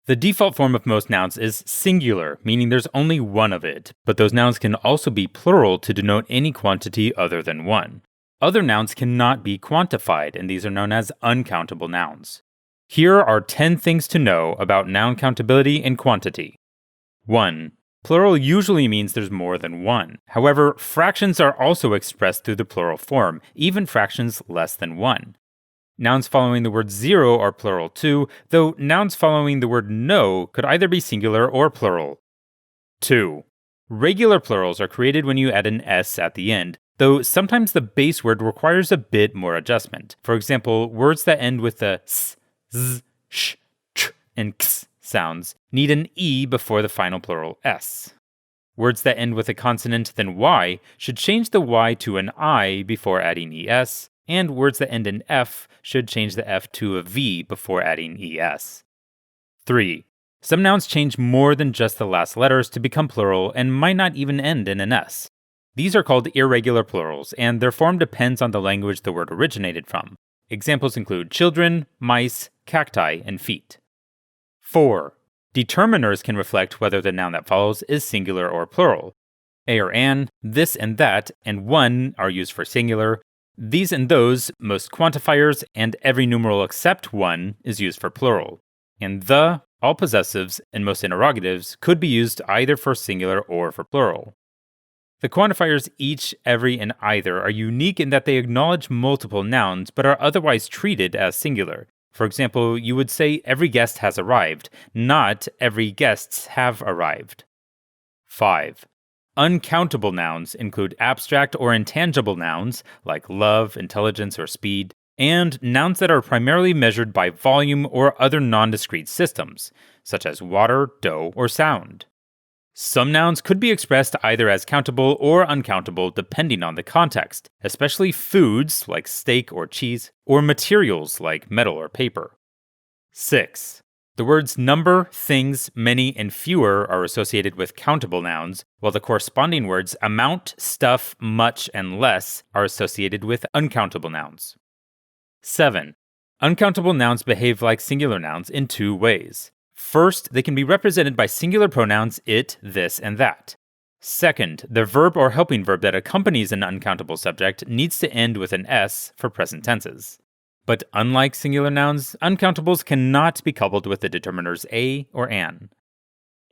The default form of most nouns is singular, meaning there's only one of it, but those nouns can also be plural to denote any quantity other than one. Other nouns cannot be quantified, and these are known as uncountable nouns. Here are 10 things to know about noun countability and quantity. 1. Plural usually means there's more than one. However, fractions are also expressed through the plural form, even fractions less than 1. Nouns following the word 0 are plural too, though nouns following the word no could either be singular or plural. 2. Regular plurals are created when you add an s at the end, though sometimes the base word requires a bit more adjustment. For example, words that end with the s, z, sh, ch, and x sounds need an e before the final plural s. Words that end with a consonant then y should change the y to an I before adding es, and words that end in f should change the f to a v before adding es. 3. Some nouns change more than just the last letters to become plural and might not even end in an s. These are called irregular plurals, and their form depends on the language the word originated from. Examples include children, mice, cacti, and feet. 4. Determiners can reflect whether the noun that follows is singular or plural. A or an, this and that, and one are used for singular. These and those, most quantifiers, and every numeral except one is used for plural. And the, all possessives, and most interrogatives could be used either for singular or for plural. The quantifiers each, every, and either are unique in that they acknowledge multiple nouns but are otherwise treated as singular. For example, you would say every guest has arrived, not every guests have arrived. 5. Uncountable nouns include abstract or intangible nouns, like love, intelligence, or speed, and nouns that are primarily measured by volume or other non-discrete systems, such as water, dough, or sound. Some nouns could be expressed either as countable or uncountable depending on the context, especially foods like steak or cheese, or materials like metal or paper. 6. The words number, things, many, and fewer are associated with countable nouns, while the corresponding words amount, stuff, much, and less are associated with uncountable nouns. 7. Uncountable nouns behave like singular nouns in two ways. First, they can be represented by singular pronouns it, this, and that. Second, the verb or helping verb that accompanies an uncountable subject needs to end with an s for present tenses. But unlike singular nouns, uncountables cannot be coupled with the determiners a or an.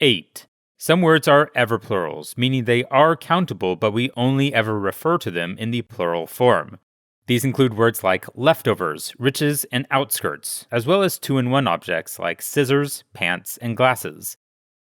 8. Some words are ever-plurals, meaning they are countable, but we only ever refer to them in the plural form. These include words like leftovers, riches, and outskirts, as well as two-in-one objects like scissors, pants, and glasses.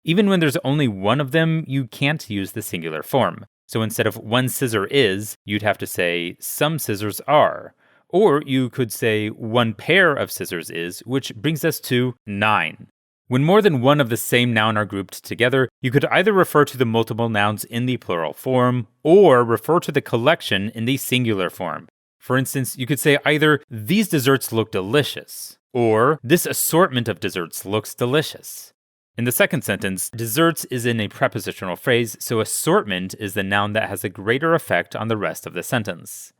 Even when there's only one of them, you can't use the singular form. So instead of one scissor is, you'd have to say some scissors are. Or you could say one pair of scissors is, which brings us to 9. When more than one of the same noun are grouped together, you could either refer to the multiple nouns in the plural form, or refer to the collection in the singular form. For instance, you could say either, these desserts look delicious, or this assortment of desserts looks delicious. In the second sentence, desserts is in a prepositional phrase, so assortment is the noun that has a greater effect on the rest of the sentence.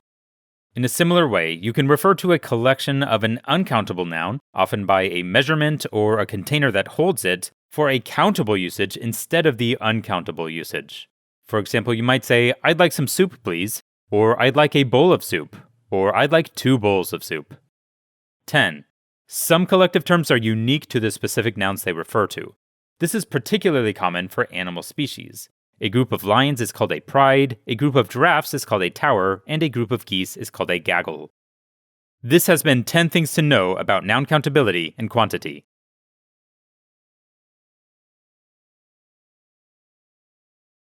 In a similar way, you can refer to a collection of an uncountable noun, often by a measurement or a container that holds it, for a countable usage instead of the uncountable usage. For example, you might say, I'd like some soup, please, or I'd like a bowl of soup, or I'd like 2 bowls of soup. 10. Some collective terms are unique to the specific nouns they refer to. This is particularly common for animal species. A group of lions is called a pride, a group of giraffes is called a tower, and a group of geese is called a gaggle. This has been 10 things to know about noun countability and quantity.